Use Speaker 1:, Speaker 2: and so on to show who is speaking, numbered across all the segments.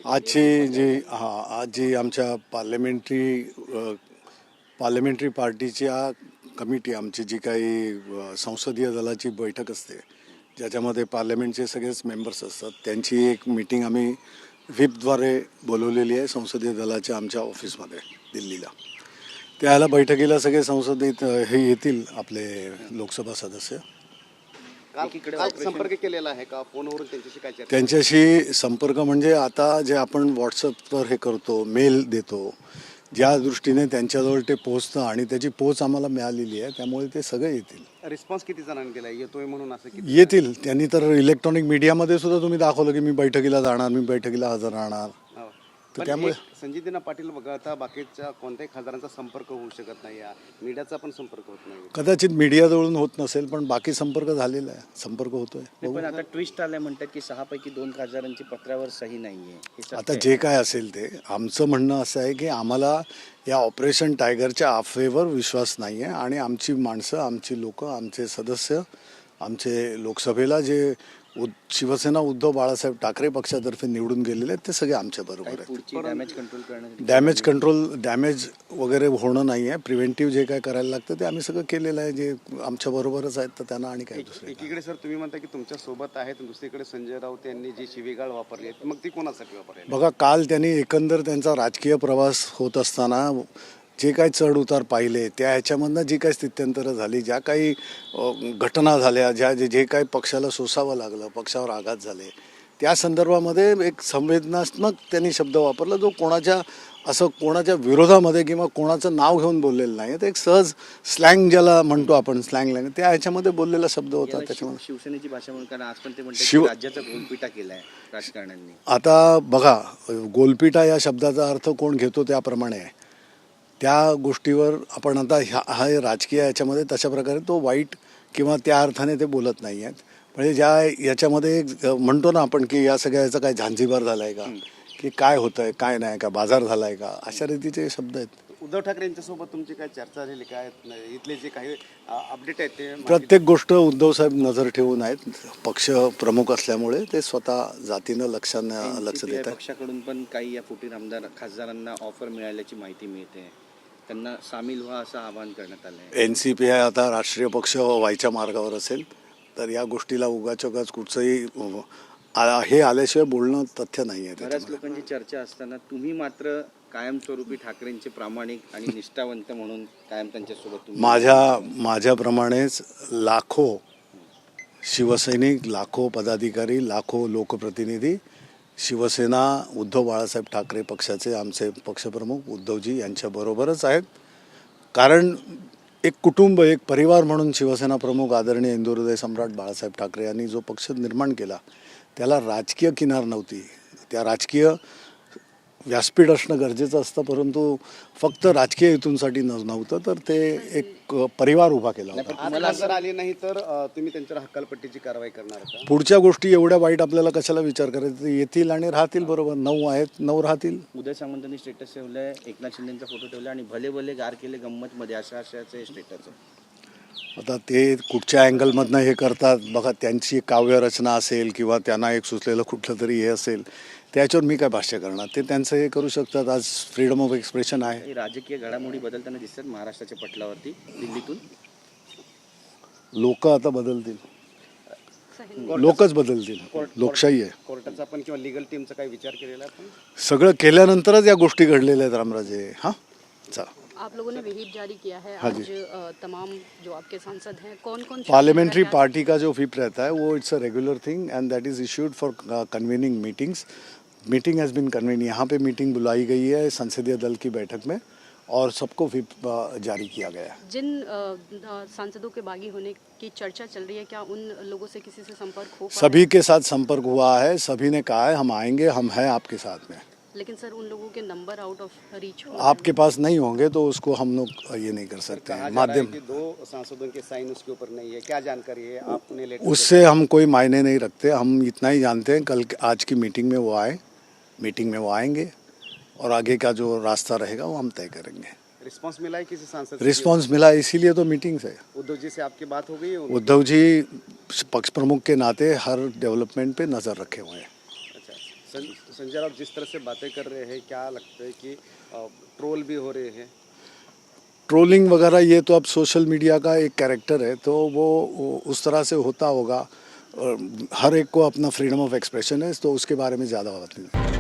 Speaker 1: आजची जी आज जी आमच्या पार्लमेंटरी पार्टीच्या कमिटी आमची जी काही संसदीय दलाची बैठक असते ज्याच्यामध्ये पार्लमेंटचे सगळेच मेंबर्स असतात त्यांची एक मीटिंग आम्ही व्हिपद्वारे बोलवलेली आहे संसदीय दलाच्या आमच्या ऑफिसमध्ये दिल्लीला. त्याला बैठकीला सगळे संसदेत हे येतील आपले लोकसभा सदस्य.
Speaker 2: काल संपर्क केलेला आहे का फोनवरून त्यांच्याशी काय चर्चा?
Speaker 1: त्यांच्याशी संपर्क म्हणजे आता जे आपण व्हॉट्सअपवर हे करतो मेल देतो ज्या दृष्टीने त्यांच्याजवळ ते पोहोचतं आणि त्याची पोच आम्हाला मिळालेली आहे त्यामुळे ते सगळे येतील.
Speaker 2: रिस्पॉन्स किती जणांनी दिलाय येतोय म्हणून असं किती?
Speaker 1: येतील. त्यांनी तर इलेक्ट्रॉनिक मीडियामध्ये सुद्धा तुम्ही दाखवलं की मी बैठकीला जाणार, मी बैठकीला हजर राहणार.
Speaker 2: हो.
Speaker 1: तर
Speaker 2: पण
Speaker 1: त्यामुळे
Speaker 2: एक संजय पाटील वगळता बाकीच्या कोणत्याही खासदारांचा संपर्क होऊ शकत नाही, मीडियाचा पण संपर्क होत नाही.
Speaker 1: कदाचित मीडियाजवळून होत नसेल पण बाकी संपर्क झालेला आहे, संपर्क होतोय.
Speaker 3: पण आता ट्विस्ट आलंय म्हणतात की 6 पैकी 2 खासदारांची पत्रावर सही नाहीये.
Speaker 1: आता जे काय असेल ते आमचं म्हणणं असं आहे की आम्हाला या ऑपरेशन टायगरच्या अफवेवर विश्वास नाही आहे आणि आमची माणसं, आमची लोक, आमचे सदस्य, आमचे लोकसभेला जे शिवसेना उद्धव बाळासाहेब ठाकरे पक्षातर्फे निवडून गेलेले आहेत ते सगळे आमच्या बरोबर आहेत. डॅमेज वगैरे होणं नाही आहे. प्रिव्हेंटिव्ह जे काय करायला लागतं ते आम्ही सगळं केलेलं आहे. जे आमच्या बरोबरच आहेत तर त्यांना आणि काय दुसरं.
Speaker 2: एकीकडे सर तुम्ही म्हणता की तुमच्या सोबत आहेत, दुसरीकडे संजय राऊत यांनी जी शिवीगाळ वापरली आहे मग ती कोणासाठी वापरली?
Speaker 1: बघा काल त्यांनी एकंदर त्यांचा राजकीय प्रवास होत असताना जे काही चढ उतार पाहिले त्या ह्याच्यामधनं जी काही स्थित्यंतरं झाली, ज्या काही घटना झाल्या, जे काही पक्षाला सोसावं लागलं, पक्षावर आघात झाले त्या संदर्भामध्ये एक संवेदनात्मक त्यांनी शब्द वापरला जो कोणाच्या विरोधामध्ये किंवा कोणाचं नाव घेऊन बोललेलं नाही. तर एक सहज स्लँग ज्याला म्हणतो आपण स्लँग लँग्वेज त्या ह्याच्यामध्ये बोललेला शब्द होता. त्याच्यामध्ये
Speaker 3: शिवसेनेची भाषा म्हणून कारण आज पण ते म्हणतात राज्याचा गोलपिटा केलाय राजकारण्यांनी.
Speaker 1: आता बघा गोलपिटा या शब्दाचा अर्थ कोण घेतो त्याप्रमाणे आहे. त्या गोष्टीवर आपण आता हा राजकीय याच्यामध्ये तशा प्रकारे तो वाईट किंवा त्या अर्थाने ते बोलत नाही आहेत. म्हणजे याच्यामध्ये म्हणतो ना आपण की या सगळ्या याचा काय झांझीबार झाला आहे का, की काय होतं आहे काय नाही का, बाजार झाला आहे का, अशा रीतीचे शब्द आहेत.
Speaker 2: उद्धव ठाकरे यांच्यासोबत तुमची काय चर्चा झाली काय? इथले जे काही अपडेट आहेत ते
Speaker 1: प्रत्येक गोष्ट उद्धवसाहेब नजर ठेवून आहेत. पक्ष प्रमुख असल्यामुळे ते स्वतः जातीनं लक्ष देत आहेत.
Speaker 3: पक्षाकडून पण काही या फुटीर आमदार खासदारांना ऑफर मिळाल्याची माहिती मिळते. त्यांना सामील व्हा असं आवाहन करण्यात आलं आहे.
Speaker 1: NCP आता राष्ट्रीय पक्ष व्हायच्या मार्गावर असेल तर या गोष्टीला उगाच कुठचंही हे आल्याशिवाय बोलणं तथ्य नाही आहे.
Speaker 3: बऱ्याच लोकांची चर्चा असताना तुम्ही मात्र कायमस्वरूपी ठाकरेंचे प्रामाणिक आणि निष्ठावंत म्हणून कायम त्यांच्यासोबत
Speaker 1: माझ्याप्रमाणेच लाखो शिवसैनिक, लाखो पदाधिकारी, लाखो लोकप्रतिनिधी शिवसेना उद्धव बाळासाहेब ठाकरे पक्षाचे आमचे पक्षप्रमुख उद्धवजी यांच्याबरोबरच आहेत. कारण एक कुटुंब, एक परिवार म्हणून शिवसेना प्रमुख आदरणीय इंदुहृदय सम्राट बाळासाहेब ठाकरे यांनी जो पक्ष निर्माण केला त्याला राजकीय किनार नव्हती. त्या राजकीय व्यासपीठ असणं गरजेचं असतं परंतु फक्त राजकीय हेतूंसाठी नव्हतं तर ते एक परिवार उभा केला होता.
Speaker 2: जर आले नाही तर तुम्ही त्यांच्यावर हकालपट्टीची कारवाई करणार का?
Speaker 1: पुढच्या गोष्टी एवढ्या वाईट आपल्याला कशाला विचार करायचा. येतील आणि राहतील. बरोबर 9 आहेत, 9 राहतील.
Speaker 3: उदय सामंतांनी स्टेटस ठेवलंय, एकनाथ शिंदेचा फोटो ठेवला आणि भले भले गार केले गंमत मध्ये अशाचे स्टेटस आहे.
Speaker 1: आता ते कुठच्या अँगलमधनं हे करतात बघा. त्यांची काव्यरचना असेल किंवा त्यांना एक सुचलेलं कुठलं तरी हे असेल त्याच्यावर मी काय भाष्य करणार. ते त्यांचं हे करू शकतात. आज फ्रीडम ऑफ एक्सप्रेशन आहे.
Speaker 3: राजकीय घडामोडी बदलताना दिसतात महाराष्ट्राच्या पटलावरती दिल्लीतून.
Speaker 1: लोक आता बदलतील, लोकच बदलतील. लोकशाही आहे.
Speaker 2: कोर्टाचा पण किंवा लिगल टीमचा काही विचार केलेला आपण?
Speaker 1: सगळं केल्यानंतरच या गोष्टी घडलेल्या आहेत रामराजे. हाँ चला.
Speaker 4: आप लोगों ने व्हिप जारी किया है
Speaker 1: हाँ
Speaker 4: आज तमाम जो आपके सांसद हैं कौन
Speaker 1: पार्लियामेंट्री पार्टी का जो व्हिप रहता है वो it's a regular thing and that is issued for convening meetings. Meeting has been convene. यहाँ पे मीटिंग बुलाई गई है संसदीय दल की बैठक में और सबको व्हिप जारी किया गया.
Speaker 4: जिन सांसदों के बागी होने की चर्चा चल रही है क्या उन लोगों से किसी से संपर्क हो?
Speaker 1: सभी के साथ संपर्क हुआ है. सभी ने कहा है हम आएंगे, हम हैं आपके साथ में.
Speaker 4: लेकिन सर उन लोगों के नंबर आउट ऑफ रीच
Speaker 1: आपके पास नहीं होंगे तो उसको हम लोग ये नहीं कर सकते हैं. माध्यम
Speaker 2: 2 सांसदों के साइन उसके ऊपर नहीं है, क्या जानकारी है आपने लेटर?
Speaker 1: उससे हम कोई मायने नहीं रखते. हम इतना ही जानते हैं आज की मीटिंग में वो आएंगे और आगे का जो रास्ता रहेगा वो हम तय करेंगे.
Speaker 2: रिस्पांस मिला है किसी सांसद से?
Speaker 1: रिस्पांस मिला इसीलिए तो मीटिंग्स है.
Speaker 2: उद्धव जी से आपकी बात हो गई है?
Speaker 1: उद्धव जी पक्ष प्रमुख के नाते हर डेवलपमेंट पे नज़र रखे हुए हैं.
Speaker 2: अच्छा. संजय राउत जिस तरह से बातें कर रहे हैं, क्या लगता है कि ट्रोल भी हो रहे हैं?
Speaker 1: ट्रोलिंग वगैरह ये तो अब सोशल मीडिया का एक कैरेक्टर है, तो वो उस तरह से होता होगा। और हर एक को अपना फ्रीडम ऑफ एक्सप्रेशन है, तो उसके बारे में ज़्यादा बात नहीं।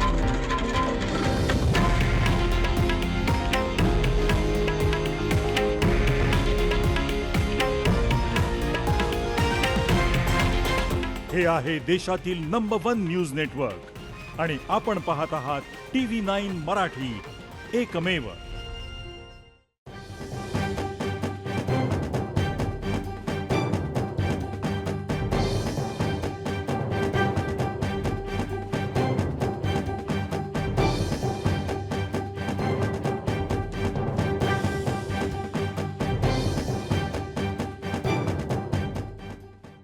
Speaker 5: हे आहे देशातील नंबर 1 न्यूज नेटवर्क आणि आपण पाहत आहात TV9 मराठी, एकमेव